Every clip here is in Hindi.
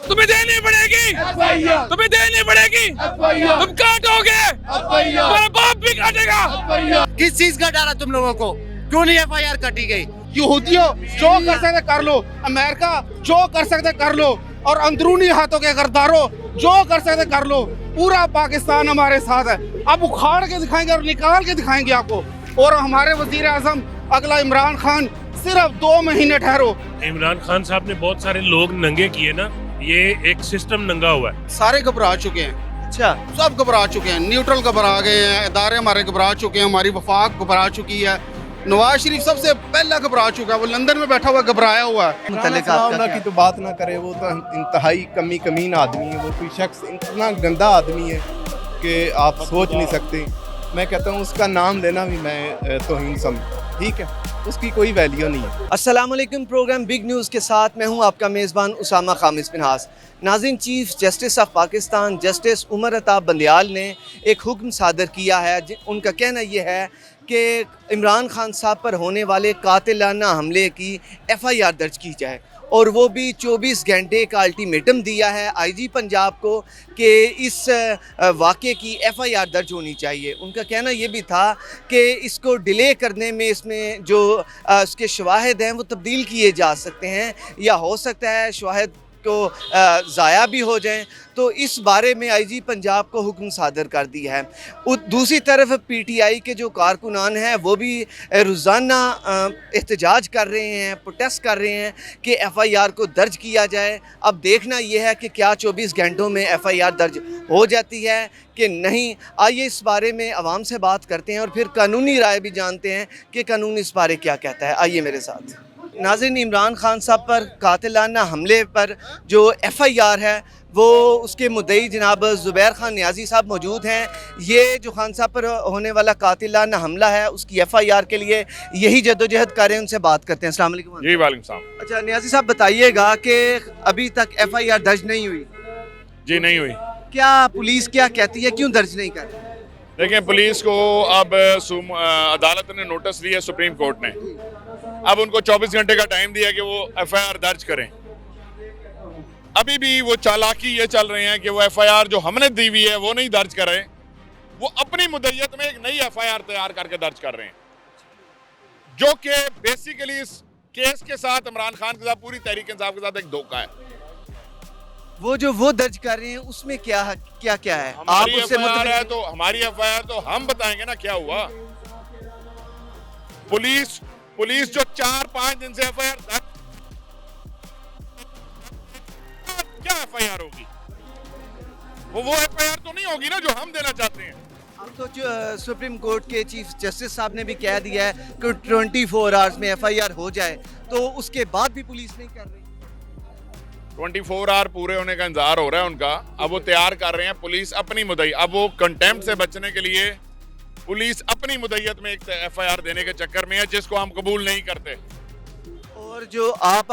तुम्हें देनी पड़ेगी, तुम्हें देनी पड़ेगी, तुम काटोगे, तुम्हारा बाप भी काटेगा। किस चीज का डर है तुम लोगों को? क्यों नहीं FIR कटी गई? यहूदियों जो कर सकते कर लो, अमेरिका जो कर सकते कर लो, और अंदरूनी हाथों के गरदारों जो कर सकते कर लो। पूरा पाकिस्तान हमारे साथ है। अब उखाड़ के दिखाएंगे और निकाल के दिखाएंगे आपको। और हमारे वजीर आजम अगला इमरान खान, सिर्फ 2 महीने ठहरो। इमरान खान साहब ने बहुत सारे लोग नंगे किए ना, ये एक सिस्टम नंगा हुआ है। सारे घबरा चुके हैं। अच्छा, सब घबरा चुके हैं। न्यूट्रल घबरा गए हैं, इदारे हमारे घबरा चुके हैं, हमारी वफाक घबरा चुकी है। नवाज शरीफ सबसे पहला घबरा चुका है, वो लंदन में बैठा हुआ घबराया हुआ है। मुतल्लिक आपका की तो बात ना करे, वो तो इंतहाई कमीन आदमी है। वो कोई शख्स इतना गंदा आदमी है कि आप सोच नहीं सकते। मैं कहता हूँ उसका नाम लेना भी मैं तौहीन समझ, ठीक है, उसकी कोई वैल्यू नहीं है। अस्सलाम वालेकुम। प्रोग्राम बिग न्यूज़ के साथ मैं हूं आपका मेज़बान उसामा खामिस मिनहास। नाज़रीन, chief justice of Pakistan justice Umar Ata Bandial ने एक हुक्म सादर किया है। उनका कहना यह है कि इमरान खान साहब पर होने वाले कातिलाना हमले की FIR दर्ज की जाए, और वो भी 24 घंटे का अल्टीमेटम दिया है IG पंजाब को कि इस वाक़े की FIR दर्ज होनी चाहिए। उनका कहना ये भी था कि इसको डिले करने में इसमें जो उसके शवाहिद हैं वो तब्दील किए जा सकते हैं, या हो सकता है शवाहिद को ज़ाया भी हो जाएं। तो इस बारे में IG पंजाब को हुक्म सादर कर दिया है। दूसरी तरफ PTI के जो कारकुनान हैं वो भी रोज़ाना एहतजाज कर रहे हैं, प्रोटेस्ट कर रहे हैं कि FIR को दर्ज किया जाए। अब देखना यह है कि क्या 24 घंटों में FIR दर्ज हो जाती है कि नहीं। आइए इस बारे में आवाम से बात करते हैं और फिर कानूनी राय भी जानते हैं कि कानून इस बारे क्या कहता है। आइए मेरे साथ। नाज़रीन, इमरान खान साहब पर कातिलाना हमले पर जो FIR है वो उसके मुद्दई जनाब ज़ुबैर खान नियाज़ी साहब मौजूद हैं। ये जो खान साहब पर होने वाला कातिलाना हमला है उसकी FIR के लिए यही जद्दोजहद कर रहे हैं। उनसे बात करते हैं। अस्सलाम वालेकुम। जी वालेकुम सलाम। अच्छा, नियाज़ी साहब बताइएगा कि अभी तक FIR दर्ज नहीं हुई। जी नहीं हुई। क्या पुलिस क्या कहती है, क्यों दर्ज नहीं कर रही? देखें, पुलिस को अब अदालत ने नोटिस दिया, सुप्रीम कोर्ट ने अब उनको 24 घंटे का टाइम दिया कि वो FIR दर्ज करें। अभी भी वो चालाकी ये चल रहे हैं कि वो FIR जो हमने दी हुई है वो नहीं दर्ज कर रहे, वो अपनी मुद्दत में एक नई FIR तैयार करके दर्ज कर रहे हैं, जो कि बेसिकली इस केस के साथ इमरान खान के साथ पूरी तहरीक इंसाफ के साथ एक धोखा है। वो दर्ज कर रहे हैं उसमें क्या क्या है? हमारी आप उससे FIR है तो हमारी FIR तो हम बताएंगे ना क्या हुआ। पुलिस जो 4-5 दिन से FIR क्या FIR होगी? वो FIR तो नहीं होगी ना जो हम देना चाहते हैं। अब तो सुप्रीम कोर्ट के चीफ जस्टिस साहब ने भी कह दिया है कि 24 आवर्स में FIR हो जाए, तो उसके बाद भी पुलिस नहीं कर रही। 24 आवर पूरे होने का इंतजार हो रहा है उनका। अब वो तैयार कर रहे हैं पुलिस अपनी मुद्दई। अब वो कंटेम्प्ट से बचने के लिए पुलिस अपनी मुद्दत में एक FIR देने के चक्कर में है, जिसको हम कबूल नहीं करते। और जो आप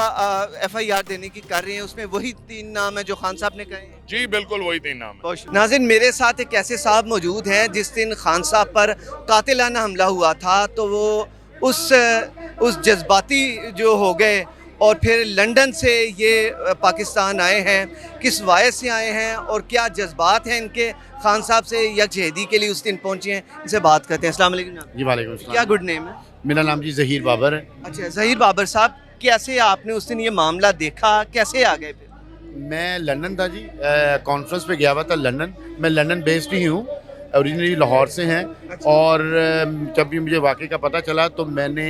FIR देने की कर रहे हैं उसमें वही 3 नाम है जो खान साहब ने कहे हैं? जी बिल्कुल वही 3 नाम है। नाज़रीन, मेरे साथ एक ऐसे साहब मौजूद हैं जिस दिन खान साहब पर कातिलाना हमला हुआ था तो वो उस जज्बाती जो हो गए और फिर लंदन से ये पाकिस्तान आए हैं। किस वायद से आए हैं और क्या जज्बात हैं इनके खान साहब से यकजहदी के लिए उस दिन पहुंचे हैं, इनसे बात करते हैं। अस्सलाम वालेकुम। जी वालेकुम सलाम। क्या गुड नेम है? मेरा नाम जी ज़हीर बाबर है। अच्छा, ज़हीर बाबर साहब, कैसे आपने उस दिन ये मामला देखा, कैसे आ गए फिर? मैं लंदन था जी, कॉन्फ्रेंस पे गया हुआ था लंदन। मैं लंदन बेस्ड ही हूँ, ओरिजिनली लाहौर से हैं। और जब भी मुझे वाक़े का पता चला तो मैंने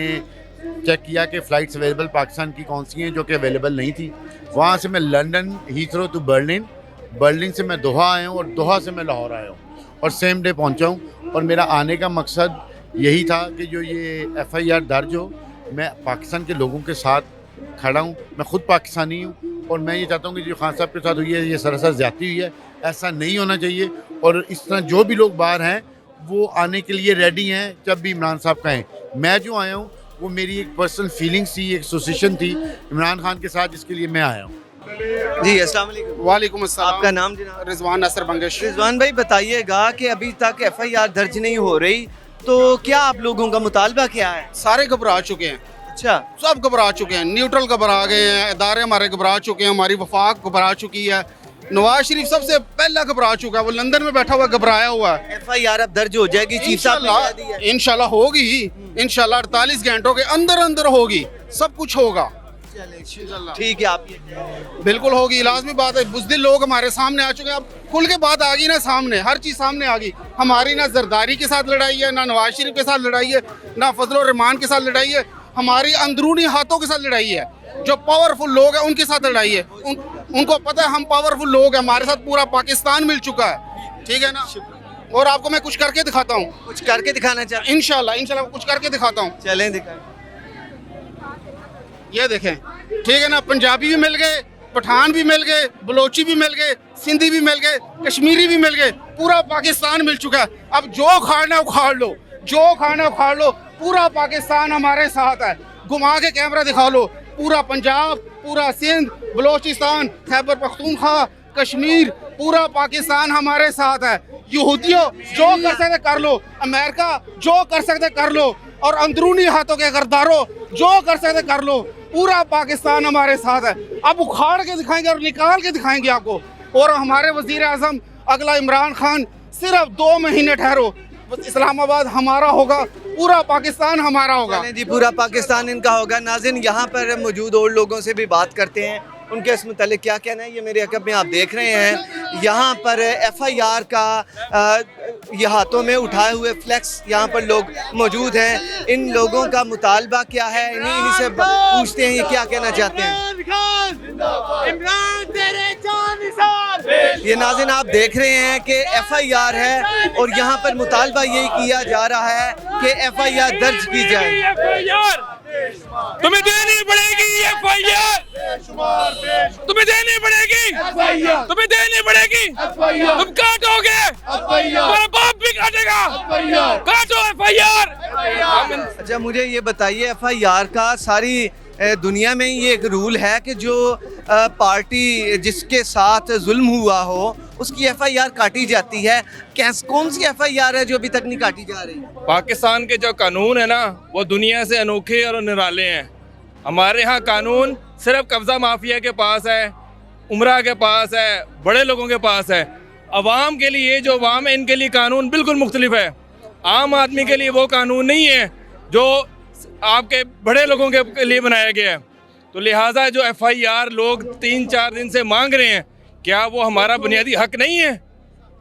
चेक किया कि फ़्लाइट्स अवेलेबल पाकिस्तान की कौन सी हैं, जो कि अवेलेबल नहीं थी। वहाँ से मैं लंदन हीथ्रो टू बर्लिन से मैं दोहा आया हूँ और दोहा से मैं लाहौर आया हूँ और सेम डे पहुँचा हूँ। और मेरा आने का मकसद यही था कि जो ये FIR दर्ज हो, मैं पाकिस्तान के लोगों के साथ खड़ा हूँ। मैं ख़ुद पाकिस्तानी हूँ और मैं ये चाहता हूँ कि जो खान साहब के साथ हुई है ये सरासर ज़्यादती हुई है, ऐसा नहीं होना चाहिए। और इस तरह जो भी लोग बाहर हैं वो आने के लिए रेडी हैं जब भी इमरान साहब कहें। मैं जो आया हूँ वो मेरी एक पर्सनल फीलिंग्स थी, एक एसोसिएशन थी इमरान खान के साथ, जिसके लिए मैं आया हूँ। जी अस्सलाम वालेकुम। वालेकुम अस्सलाम। आपका नाम जनाब? रिजवान नसर बंगश। रिजवान भाई, बताइएगा कि अभी तक FIR दर्ज नहीं हो रही, तो क्या आप लोगों का मुतालबा क्या है? सारे घबरा चुके हैं। अच्छा, सब घबरा चुके हैं, न्यूट्रल घबरा गए हैं, इदारे हमारे घबरा चुके हैं, हमारी वफाक घबरा चुकी है। नवाज शरीफ सबसे पहला घबरा चुका है, वो लंदन में बैठा हुआ घबराया हुआ है। FIR अब दर्ज हो जाएगी, चीफ साहब ने कह दिया है। इंशाल्लाह होगी, इंशाल्लाह 48 घंटों के अंदर अंदर होगी, सब कुछ होगा। ठीक है, आप ये बिल्कुल होगी, लाजमी बात है। बुज़दिल लोग हमारे सामने आ चुके हैं, अब खुल के बात आ गई ना सामने, हर चीज़ सामने आ गई। हमारी ना जरदारी के साथ लड़ाई है, ना नवाज शरीफ के साथ लड़ाई है, ना फजल रहमान के साथ लड़ाई है, हमारी अंदरूनी हाथों के साथ लड़ाई है। जो पावरफुल लोग हैं उनके साथ लड़ाई है, उनको पता है हम पावरफुल लोग हैं, हमारे साथ पूरा पाकिस्तान मिल चुका है, ठीक है ना। और आपको मैं कुछ करके दिखाता हूँ, कुछ करके दिखाना चाहते इंशाल्लाह इंशाल्लाह कुछ करके दिखाता हूँ। हैं? चलें दिखाएं। ये देखें, ठीक है ना, पंजाबी भी मिल गए, पठान भी मिल गए, बलोची भी मिल गए, सिंधी भी मिल गए, कश्मीरी भी मिल गए, पूरा पाकिस्तान मिल चुका है। अब जो खाना उखाड़ लो, जो खाना उखाड़ लो, पूरा पाकिस्तान हमारे साथ है। घुमा के कैमरा दिखा लो, पूरा पंजाब, पूरा सिंध, बलोचिस्तान, खैबर पख्तूनख्वा, कश्मीर, पूरा पाकिस्तान हमारे साथ है। यहूदियों जो कर सकते कर लो, अमेरिका जो कर सकते कर लो, और अंदरूनी हाथों के गरदारों जो कर सकते कर लो, पूरा पाकिस्तान हमारे साथ है। अब उखाड़ के दिखाएंगे और निकाल के दिखाएंगे आपको। और हमारे वजीर आजम अगला इमरान खान, सिर्फ 2 महीने ठहरो, बस इस्लामाबाद हमारा होगा, पूरा पाकिस्तान हमारा होगा। चलें जी, पूरा पाकिस्तान इनका होगा। नाज़रीन, यहाँ पर मौजूद और लोगों से भी बात करते हैं, उनके इस मुतालिक क्या कहना है। ये मेरे अकब में आप देख रहे हैं, यहाँ पर FIR का ये हाथों में उठाए हुए फ्लैक्स यहाँ पर लोग मौजूद हैं। इन लोगों का मुतालबा क्या है, इन्हीं से पूछते हैं ये क्या कहना चाहते हैं। ये नाज़रीन आप देख रहे हैं कि FIR है और यहाँ पर मुतालबा यही किया जा रहा है कि FIR दर्ज की जाए। तुम्हें देनी पड़ेगी FIR, तुम्हें देनी पड़ेगी, तुम्हें देनी पड़ेगी। तुम काटोगे, तुम्हारा बाप भी काटेगा। काटो FIR। अच्छा, मुझे ये बताइए, FIR का सारी दुनिया में ये एक रूल है कि जो पार्टी जिसके साथ जुल्म हुआ हो उसकी FIR काटी जाती है। कौन सी FIR है जो अभी तक नहीं काटी जा रही? पाकिस्तान के जो कानून है ना, वो दुनिया से अनोखे और निराले हैं। हमारे यहाँ कानून सिर्फ कब्जा माफिया के पास है, उमरा के पास है, बड़े लोगों के पास है। अवाम के लिए, जो अवाम है, इनके लिए कानून बिल्कुल मुख्तलिफ है। आम आदमी के लिए वो कानून नहीं है जो आपके बड़े लोगों के लिए बनाया गया है। तो लिहाजा जो FIR लोग 3-4 दिन से मांग रहे हैं, क्या वो हमारा बुनियादी हक नहीं है?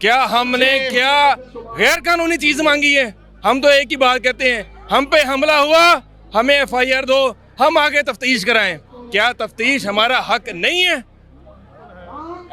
क्या हमने क्या गैर कानूनी चीज़ मांगी है? हम तो एक ही बात कहते हैं, हम पे हमला हुआ, हमें FIR दो, हम आगे तफ्तीश कराएं। क्या तफ्तीश हमारा हक नहीं है?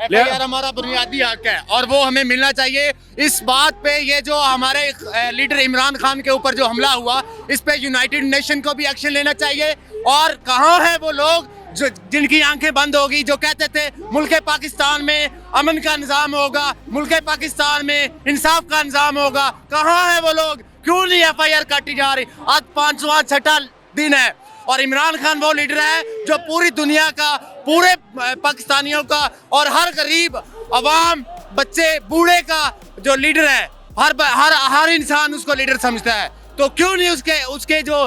FIR हमारा बुनियादी हक है और वो हमें मिलना चाहिए। इस बात पे ये जो हमारे लीडर इमरान खान के ऊपर जो हमला हुआ, इस पे यूनाइटेड नेशन को भी एक्शन लेना चाहिए। और कहाँ है वो लोग जो जिनकी आंखें बंद होगी, जो कहते थे मुल्क पाकिस्तान में अमन का निज़ाम होगा, मुल्क पाकिस्तान में इंसाफ का निज़ाम होगा? कहाँ है वो लोग? क्यों नहीं FIR काटी जा रही? आज 5वां-6वां दिन है और इमरान खान वो लीडर है जो पूरी दुनिया का, पूरे पाकिस्तानियों का और हर गरीब अवाम, बच्चे, बूढ़े का जो लीडर है, हर इंसान उसको लीडर समझता है। तो क्यों नहीं उसके जो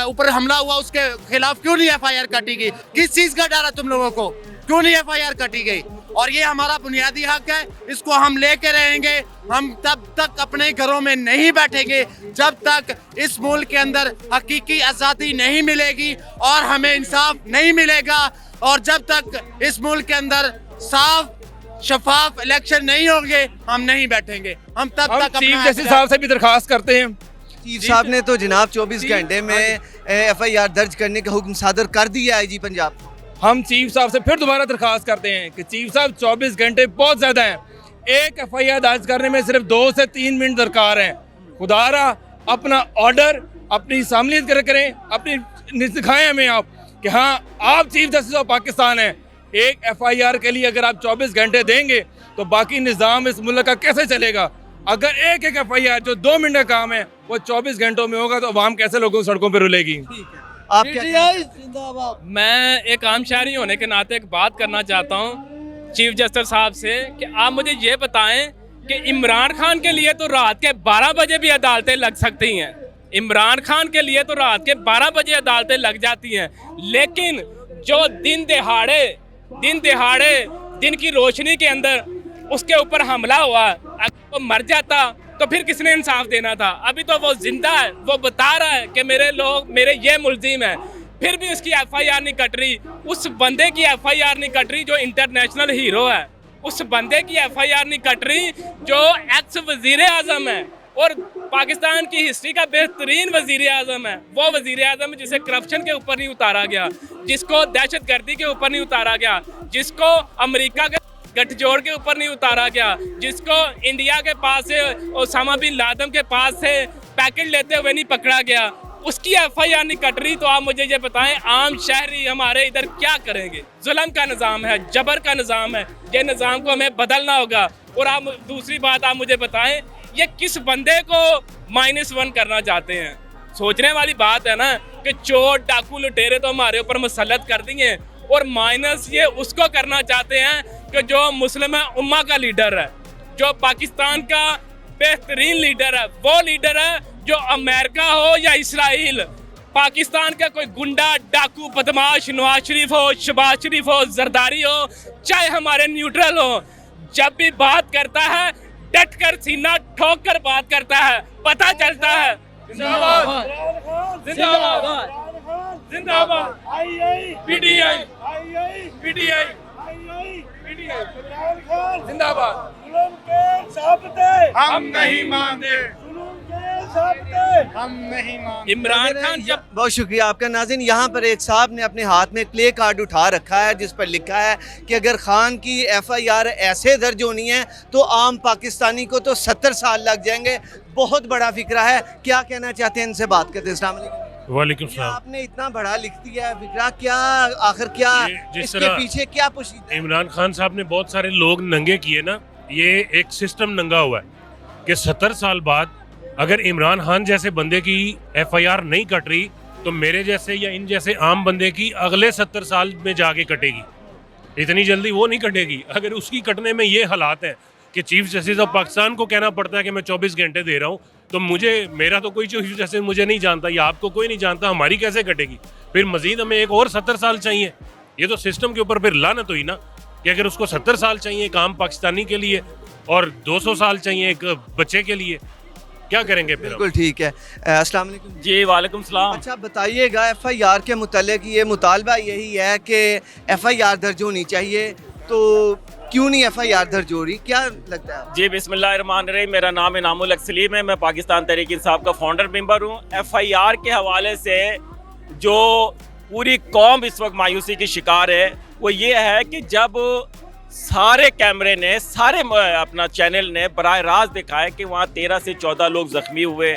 ऊपर हमला हुआ उसके खिलाफ क्यों नहीं FIR काटी गई? किस चीज़ का डर है तुम लोगों को? क्यों नहीं FIR काटी गई? और ये हमारा बुनियादी हक है, इसको हम लेके रहेंगे। हम तब तक अपने घरों में नहीं बैठेंगे जब तक इस मुल्क के अंदर हकीकी आज़ादी नहीं मिलेगी और हमें इंसाफ नहीं मिलेगा, और जब तक इस मुल्क के अंदर साफ शफाफ इलेक्शन नहीं होंगे, हम नहीं बैठेंगे। हम तब तक चीफ जस्टिस साहब से भी दरखास्त करते हैं। चीफ साहब ने तो जनाब 24 घंटे में FIR दर्ज करने का हुक्म सादर कर दिया है जी पंजाब को। हम चीफ साहब से फिर दोबारा दरखास्त करते हैं कि चीफ साहब 24 घंटे बहुत ज़्यादा हैं। एक FIR दर्ज करने में सिर्फ 2 से 3 मिनट दरकार हैं। खुदारा अपना ऑर्डर अपनी सामलियत करें, अपनी दिखाएं हमें आप कि हाँ आप चीफ जस्टिस ऑफ पाकिस्तान हैं। एक FIR के लिए अगर आप 24 घंटे देंगे तो बाकी निज़ाम इस मुल्क का कैसे चलेगा? अगर एक FIR जो 2 मिनट का काम है वो 24 घंटों में होगा तो अवाम कैसे लोगों सड़कों पर रुलेगी? आप क्या? मैं एक आम शहरी होने के नाते एक बात करना चाहता हूँ चीफ जस्टिस साहब से कि आप मुझे ये बताएं कि इमरान खान के लिए तो रात के 12 बजे भी अदालतें लग सकती हैं। इमरान खान के लिए तो रात के 12 बजे अदालतें लग जाती हैं, लेकिन जो दिन दिहाड़े दिन की रोशनी के अंदर उसके ऊपर हमला हुआ, अगर वो मर जाता तो फिर किसने इंसाफ देना था? अभी तो वो जिंदा है, वो बता रहा है कि मेरे ये मुलजिम है, फिर भी उसकी FIR नहीं कट रही। उस बंदे की FIR नहीं कट रही जो इंटरनेशनल हीरो है, उस बंदे की FIR नहीं कट रही जो एक्स वजीर आजम है और पाकिस्तान की हिस्ट्री का बेहतरीन वजीर आजम है। वो वजीर आजम है जिसे करप्शन के ऊपर नहीं उतारा गया, जिसको दहशतगर्दी के ऊपर नहीं उतारा गया, जिसको अमेरिका के गठजोड़ के ऊपर नहीं उतारा गया, जिसको इंडिया के पास से ओसामा बिन लादेन के पास से पैकेट लेते हुए नहीं पकड़ा गया, उसकी FIR नहीं कट रही। तो आप मुझे ये बताएं, आम शहरी हमारे इधर क्या करेंगे? जुल्म का निज़ाम है, जबर का निज़ाम है, ये निज़ाम को हमें बदलना होगा। और आप दूसरी बात आप मुझे बताएं, ये किस बंदे को -1 करना चाहते हैं? सोचने वाली बात है ना कि चोर डाकू लुटेरे तो हमारे ऊपर मुसल्लत कर दिए, और माइनस ये उसको करना चाहते हैं कि जो मुस्लिम उम्मा का लीडर है, जो पाकिस्तान का बेहतरीन लीडर है, वो लीडर है जो अमेरिका हो या इसराइल, पाकिस्तान का कोई गुंडा डाकू बदमाश नवाज शरीफ हो, शहबाज शरीफ हो, जरदारी हो, चाहे हमारे न्यूट्रल हो, जब भी बात करता है डट कर सीना ठोक कर बात करता है, पता चलता है। जिंदाबाद जिंदाबाद जिंदाबाद PTI PTI जिंदाबाद। हम नहीं मानते, हम नहीं मानते। इमरान खान जब बहुत शुक्रिया आपका। नाज़रीन, यहाँ पर एक साहब ने अपने हाथ में प्ले कार्ड उठा रखा है जिस पर लिखा है कि अगर खान की FIR ऐसे दर्ज होनी है तो आम पाकिस्तानी को तो 70 साल लग जाएंगे। बहुत बड़ा फिक्रा है, क्या कहना चाहते हैं? इनसे बात करते हैं। अस्सलाम वालेकुम। वालेकुम ये सलाम। आपने इतना बड़ा लिख दिया है फिक्रा, क्या आखिर क्या जिस इसके तरह पीछे क्या पोशीदा है? इमरान खान साहब ने बहुत सारे लोग नंगे किए ना, ये एक सिस्टम नंगा हुआ है कि 70 साल बाद अगर इमरान खान जैसे बंदे की FIR नहीं कट रही तो मेरे जैसे या इन जैसे आम बंदे की अगले 70 साल में जाके कटेगी। इतनी जल्दी वो नहीं कटेगी। अगर उसकी कटने में ये हालात हैं कि चीफ जस्टिस ऑफ पाकिस्तान को कहना पड़ता है कि मैं 24 घंटे दे रहा हूँ, तो मेरा तो कोई चीफ जस्टिस मुझे नहीं जानता या आपको कोई नहीं जानता, हमारी कैसे कटेगी? फिर मजीद हमें एक और 70 साल चाहिए। ये तो सिस्टम के ऊपर फिर लानत हुई ना कि अगर उसको 70 साल चाहिए एक आम पाकिस्तानी के लिए और 200 साल चाहिए एक बच्चे के लिए, क्या करेंगे फिर? बिल्कुल ठीक है। अस्सलाम वालेकुम जी वालेकुम सलाम। अच्छा बताइएगा, FIR के मुतालिक ये मुतालबा यही है कि FIR दर्ज होनी चाहिए, तो क्यों नहीं FIR दर्ज हो रही, क्या लगता है? जी बिस्मिल्लाहिर्रहमानिर्रहीम, मेरा नाम इनामुल हक सलीम है, मैं पाकिस्तान तहरीक इंसाफ का फाउंडर मेंबर हूँ। FIR के हवाले से जो पूरी कौम इस वक्त मायूसी की शिकार है वो ये है कि जब सारे कैमरे ने, सारे अपना चैनल ने बराह रास्त दिखाया कि वहाँ 13 से 14 लोग ज़ख्मी हुए,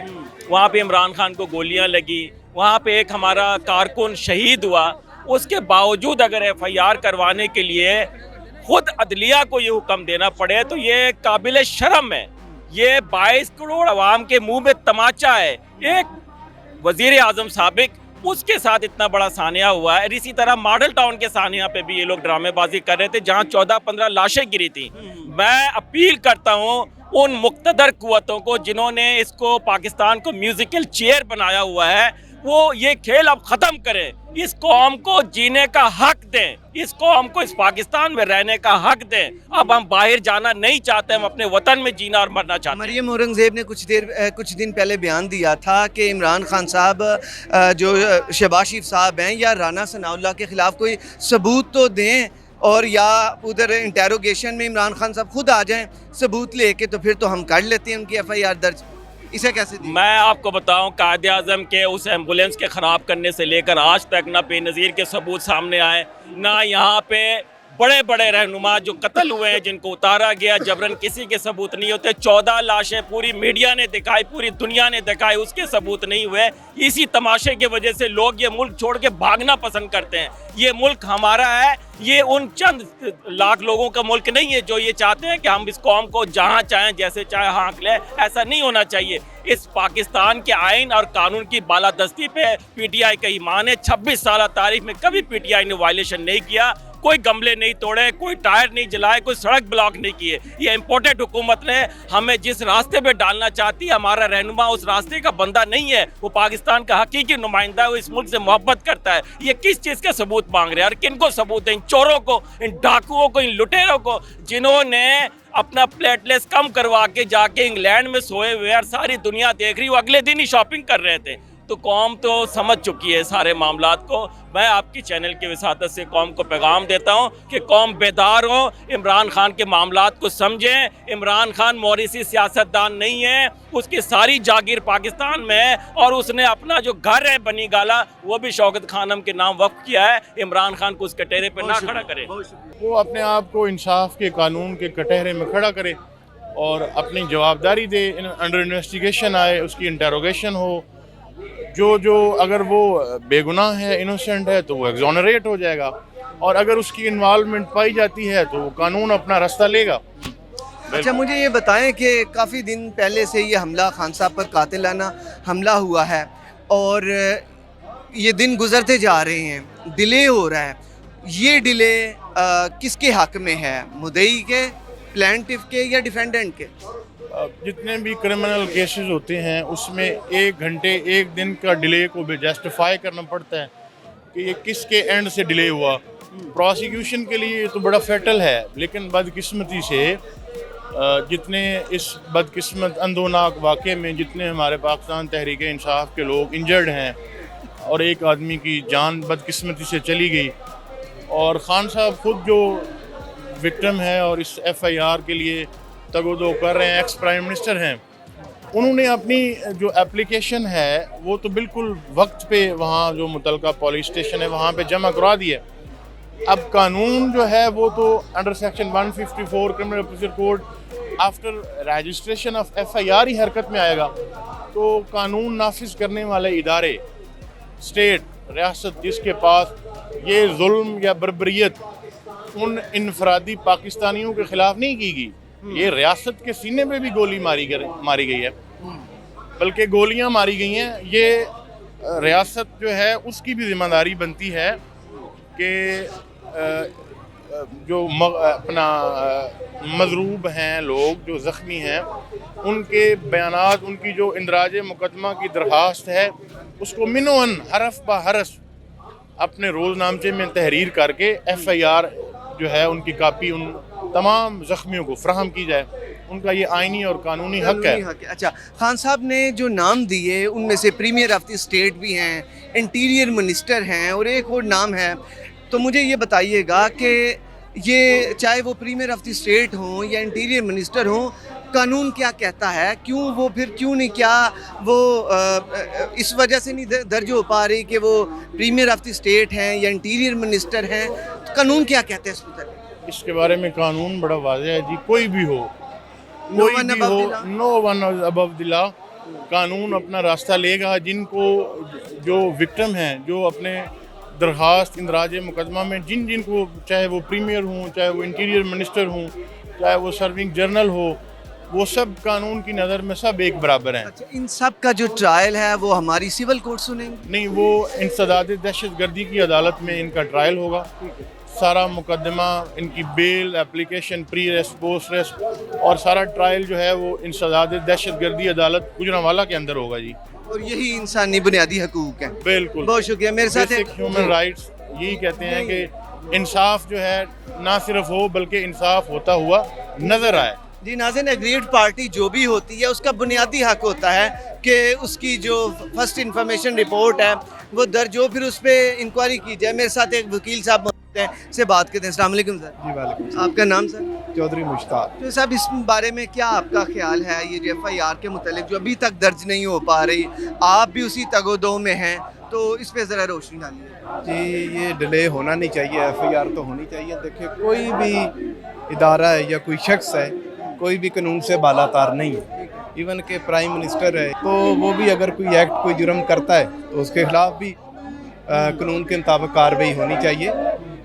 वहाँ पे इमरान खान को गोलियाँ लगी, वहाँ पे एक हमारा कारकुन शहीद हुआ, उसके बावजूद अगर FIR करवाने के लिए खुद अदलिया को ये हुक्म देना पड़े तो ये काबिल शर्म है। ये 22 करोड़ अवाम के मुंह में तमाचा है। एक वजीर आज़म साबिक, उसके साथ इतना बड़ा सानिया हुआ है। इसी तरह मॉडल टाउन के सानिया पे भी ये लोग ड्रामेबाजी कर रहे थे जहाँ 14-15 लाशें गिरी थी। मैं अपील करता हूँ उन मुक्तदर कुव्वतों को जिन्होंने इसको पाकिस्तान को म्यूजिकल चेयर बनाया हुआ है, वो ये खेल अब ख़त्म करें। इस कौम को जीने का हक दें, इस कौम को इस पाकिस्तान में रहने का हक दें। अब हम बाहर जाना नहीं चाहते, हम अपने वतन में जीना और मरना चाहते हैं। मरियम औरंगज़ेब ने कुछ दिन पहले बयान दिया था कि इमरान खान साहब जो शहबाज शरीफ साहब हैं या राना सनाउल्लाह के ख़िलाफ़ कोई सबूत तो दें, और या उधर इंटेरोगेशन में इमरान खान साहब खुद आ जाएं सबूत लेके, तो फिर तो हम कर लेते हैं उनकी FIR दर्ज। इसे कैसे दी? मैं आपको बताऊं, कायदे आज़म के उस एम्बुलेंस के ख़राब करने से लेकर आज तक ना बेनज़ीर के सबूत सामने आए, ना यहाँ पे बड़े बड़े रहनुमा जो कत्ल हुए हैं जिनको उतारा गया जबरन, किसी के सबूत नहीं होते। 14 लाशें पूरी मीडिया ने दिखाई, पूरी दुनिया ने दिखाई, उसके सबूत नहीं हुए। इसी तमाशे की वजह से लोग ये मुल्क छोड़ के भागना पसंद करते हैं। ये मुल्क हमारा है, ये उन चंद लाख लोगों का मुल्क नहीं है जो ये चाहते हैं कि हम इस कौम को जहाँ चाहें जैसे चाहे हाँक लें। ऐसा नहीं होना चाहिए। इस पाकिस्तान के आइन और कानून की बालादस्ती पे PTI का ईमान है। 26 साल तारीख में कभी PTI ने वायलेशन नहीं किया। कोई गमले नहीं तोड़े, कोई टायर नहीं जलाए, कोई सड़क ब्लॉक नहीं किए। ये इम्पोर्टेड हुकूमत ने हमें जिस रास्ते पे डालना चाहती है, हमारा रहनुमा उस रास्ते का बंदा नहीं है, वो पाकिस्तान का हकीकी नुमाइंदा है, वो इस मुल्क से मोहब्बत करता है। ये किस चीज़ का सबूत मांग रहे हैं और किन को सबूत है? इन चोरों को, इन डाकुओं को, इन लुटेरों को, जिन्होंने अपना प्लेटलेस कम करवा के जाके इंग्लैंड में सोए हुए और सारी दुनिया देख रही, वो अगले दिन ही शॉपिंग कर रहे थे। तो कौम तो समझ चुकी है सारे मामलात को। मैं आपकी चैनल की वसादत से कौम को पैगाम देता हूँ कि कौम बेदार हो, इमरान खान के मामलात को समझें। इमरान खान मॉरिसी सियासतदान नहीं है, उसकी सारी जागीर पाकिस्तान में है और उसने अपना जो घर है बनी गाला वो भी शौकत खानम के नाम वक्फ किया है। इमरान खान को उस कटहरे पर ना खड़ा करे। वो अपने आप को इंसाफ के कानून के कटहरे में खड़ा करे और अपनी जवाबदारी दे, अंडर इन्वेस्टिगेशन आए, उसकी इंटेरोगेशन हो। जो अगर वो बेगुनाह है, इनोसेंट है, तो वो एग्जोनरेट हो जाएगा और अगर उसकी इन्वॉल्वमेंट पाई जाती है तो वो कानून अपना रास्ता लेगा। अच्छा, मुझे ये बताएं कि काफ़ी दिन पहले से ये हमला खान साहब पर कातिलाना हमला हुआ है और ये दिन गुजरते जा रहे हैं, डिले हो रहा है। ये डिले किसके हक में है? मुद्दई के, प्लेंटिफ के या डिफेंडेंट के? जितने भी क्रिमिनल केसेस होते हैं उसमें 1 घंटे 1 दिन का डिले को भी जस्टिफाई करना पड़ता है कि ये किसके एंड से डिले हुआ। प्रोसिक्यूशन के लिए तो बड़ा फेटल है, लेकिन बदकिस्मती से जितने इस बदकिस्मत अंदोनाक वाक़े में जितने हमारे पाकिस्तान तहरीक इंसाफ के लोग इंजर्ड हैं और एक आदमी की जान बदकिस्मती से चली गई और ख़ान साहब खुद जो विक्टिम है और इस FIR के लिए तगोदो कर रहे हैं, एक्स प्राइम मिनिस्टर हैं, उन्होंने अपनी जो एप्लीकेशन है वो तो बिल्कुल वक्त पे वहाँ जो मुतलका पुलिस स्टेशन है वहाँ पे जमा करवा दिया। अब कानून जो है वो तो under section 154 criminal procedure code after registration of FIR ही हरकत में आएगा। तो कानून नाफिज करने वाले इदारे, स्टेट, रियासत, जिसके पास ये जुल्म या बर्बरियत उन इनफरादी पाकिस्तानियों के ख़िलाफ़ नहीं की गई, ये रियासत के सीने पे भी गोली मारी गई है, बल्कि गोलियां मारी गई हैं। ये रियासत जो है उसकी भी जिम्मेदारी बनती है कि जो अपना मजरूब हैं लोग, जो ज़ख्मी हैं, उनके बयानात, उनकी जो इंदराज मुकदमा की दरख्वास्त है उसको मिनोअन हरफ ब हरफ अपने रोज़नामचे में तहरीर करके FIR जो है उनकी कापी उन तमाम ज़ख्मियों को फराहम की जाए। उनका ये आइनी और कानूनी हक है। अच्छा, खान साहब ने जो नाम दिए उनमें से प्रीमियर ऑफ द स्टेट भी हैं, इंटीरियर मिनिस्टर हैं और एक और नाम है। तो मुझे ये बताइएगा कि ये चाहे वो प्रीमियर ऑफ द स्टेट हों या इंटीरियर मिनिस्टर हों, कानून क्या कहता है? क्यों नहीं, क्या वो इस वजह से नहीं दर्ज हो पा रही कि वो प्रीमियर ऑफ द स्टेट हैं या इंटीरियर मिनिस्टर हैं? तो कानून क्या कहते हैं इस पर? इसके बारे में कानून बड़ा वाज़ेह है जी। कोई भी हो, no one above the law, कानून अपना रास्ता लेगा। जिनको जो विक्टिम हैं, जो अपने दरख्वास्त इंदराज मुकदमा में जिन को, चाहे वो प्रीमियर हों, चाहे वो इंटीरियर मिनिस्टर हों, चाहे वो सर्विंग जर्नल हो, वो सब कानून की नज़र में सब एक बराबर हैं। अच्छा, इन सब का जो ट्रायल है वो हमारी सिविल कोर्ट सुनेंगे? नहीं, वो इंसदाद दहशतगर्दी की अदालत में इनका ट्रायल होगा। सारा मुकदमा, इनकी bail application, pre rest, post rest और सारा ट्रायल जो है वो इंसदाद दहशतगर्दी अदालत गुजरांवाला के अंदर होगा जी। और यही इंसानी बुनियादी हकूक हैं। बिल्कुल, बहुत शुक्रिया। मेरे साथ ह्यूमन राइट्स यही कहते हैं कि इंसाफ जो है ना सिर्फ हो बल्कि इंसाफ होता हुआ नजर आए। जी नाज़रीन, एग्रीड पार्टी जो भी होती है उसका बुनियादी हक होता है कि उसकी जो फर्स्ट इंफॉर्मेशन रिपोर्ट है वो दर्ज हो, फिर उस पर इंक्वायरी की जाए। मेरे साथ एक वकील साहब मौजूद हैं, से बात करते हैं। अस्सलाम वालेकुम सर। जी वालेकुम। आपका नाम सर? चौधरी मुश्ताक। तो साहब, इस बारे में क्या आपका ख्याल है? ये जो FIR के मुतालिक जो अभी तक दर्ज नहीं हो पा रही, आप भी उसी तगोदो में हैं, तो इस पर ज़रा रोशनी डालिए। जी, ये डिले होना नहीं चाहिए, FIR तो होनी चाहिए। देखिए, कोई भी इदारा है या कोई शख्स है, कोई भी कानून से बालातार नहीं है। इवन के प्राइम मिनिस्टर है तो वो भी अगर कोई एक्ट, कोई जुर्म करता है तो उसके खिलाफ भी कानून के मुताबिक कार्रवाई होनी चाहिए।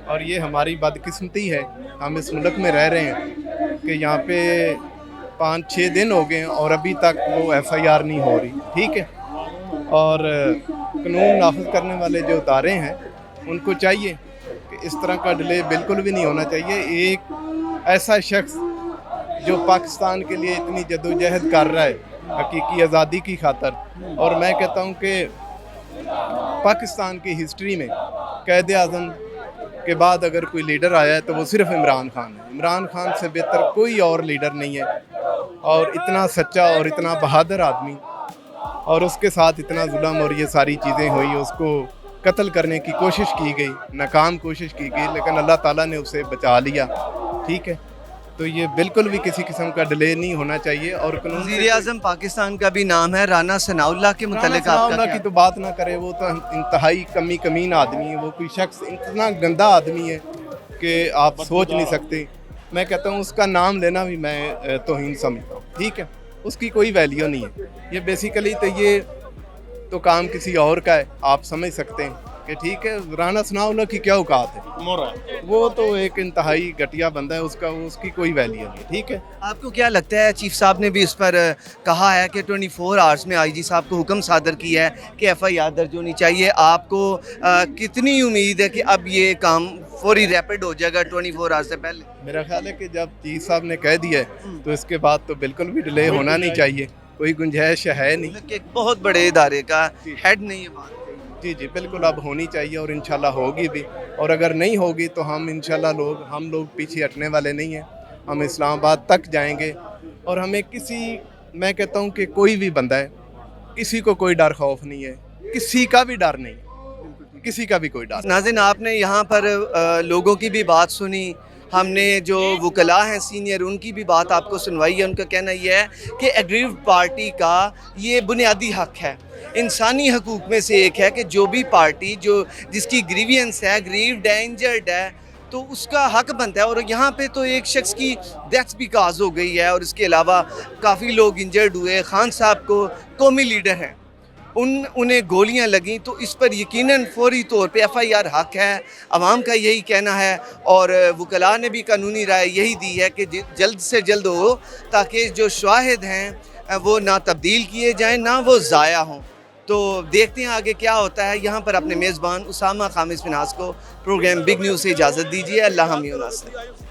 और ये हमारी बदकिस्मती है, हम इस मुल्क में रह रहे हैं कि यहाँ पे 5-6 दिन हो गए और अभी तक वो FIR नहीं हो रही। ठीक है, और कानून नाफिज करने वाले जो इदारे हैं उनको चाहिए कि इस तरह का डिले बिल्कुल भी नहीं होना चाहिए। एक ऐसा शख्स जो पाकिस्तान के लिए इतनी जदोजहद कर रहा है हकीकी आज़ादी की खातर, और मैं कहता हूँ कि पाकिस्तान की हिस्ट्री में क़ायद आज़म के बाद अगर कोई लीडर आया है तो वो सिर्फ इमरान खान है। इमरान खान से बेहतर कोई और लीडर नहीं है, और इतना सच्चा और इतना बहादुर आदमी, और उसके साथ इतना जुल्म और ये सारी चीज़ें हुई, उसको कत्ल करने की कोशिश की गई, नाकाम कोशिश की गई, लेकिन अल्लाह ताला ने उसे बचा लिया। ठीक है, तो ये बिल्कुल भी किसी किस्म का डिले नहीं होना चाहिए। और वज़ीर आज़म पाकिस्तान का भी नाम है, राना सनाउल्लाह के मुतल्लिक़ आपका राना क्या? की तो बात ना करे, वो तो इंतहाई कमीन आदमी है। वो कोई शख्स इतना गंदा आदमी है कि आप सोच नहीं सकते। मैं कहता हूँ उसका नाम लेना भी मैं तौहीन समझता हूँ। ठीक है, उसकी कोई वैल्यू नहीं है। ये बेसिकली तो ये तो काम किसी और का है, आप समझ सकते हैं कि ठीक है, राना सनाउल्लाह की क्या औकात है, वो तो एक इंतहाई घटिया बंदा है, उसकी कोई वैल्यू नहीं। ठीक है, आपको क्या लगता है, चीफ साहब ने भी इस पर कहा है कि 24 आवर्स में आईजी साहब को हुक्म सादर किया है कि FIR दर्ज होनी चाहिए। आपको कितनी उम्मीद है कि अब ये काम फौरी रैपिड हो जाएगा 24 आवर्स से पहले? मेरा ख्याल है कि जब चीफ साहब ने कह दिया है तो इसके बाद तो बिल्कुल भी डिले होना नहीं चाहिए, कोई गुंजाइश है नहीं। कि एक बहुत बड़े इदारे का हेड ने ये बात कही। जी जी, बिल्कुल अब होनी चाहिए, और इंशाल्लाह होगी भी। और अगर नहीं होगी तो हम इंशाल्लाह हम लोग पीछे हटने वाले नहीं हैं। हम इस्लामाबाद तक जाएंगे, और हमें मैं कहता हूँ कि कोई भी बंदा है, किसी को कोई डर खौफ नहीं है, किसी का भी डर नहीं, किसी का भी कोई डर। नाज़रीन, आपने यहाँ पर लोगों की भी बात सुनी, हमने जो वकला हैं सीनियर उनकी भी बात आपको सुनवाई है। उनका कहना यह है कि एग्रीव्ड पार्टी का ये बुनियादी हक है, इंसानी हकूक़ में से एक है कि जो भी पार्टी जिसकी ग्रीवियंस है, ग्रीव्ड है, इंजर्ड है, तो उसका हक बनता है। और यहाँ पे तो एक शख्स की डेथ भी काज हो गई है, और इसके अलावा काफ़ी लोग इंजर्ड हुए। खान साहब को कौमी लीडर हैं, उन्हें गोलियां लगीं, तो इस पर यकीनन फौरी तौर पे FIR हक है। आवाम का यही कहना है, और वकला ने भी कानूनी राय यही दी है कि जल्द से जल्द हो, ताकि जो शाहिद हैं वो ना तब्दील किए जाएं, ना वो ज़ाया हों। तो देखते हैं आगे क्या होता है। यहाँ पर अपने मेज़बान उसामा खामिस फिनास को प्रोग्राम बिग न्यूज़ से इजाज़त दीजिए। अल्लाह हम नासिर।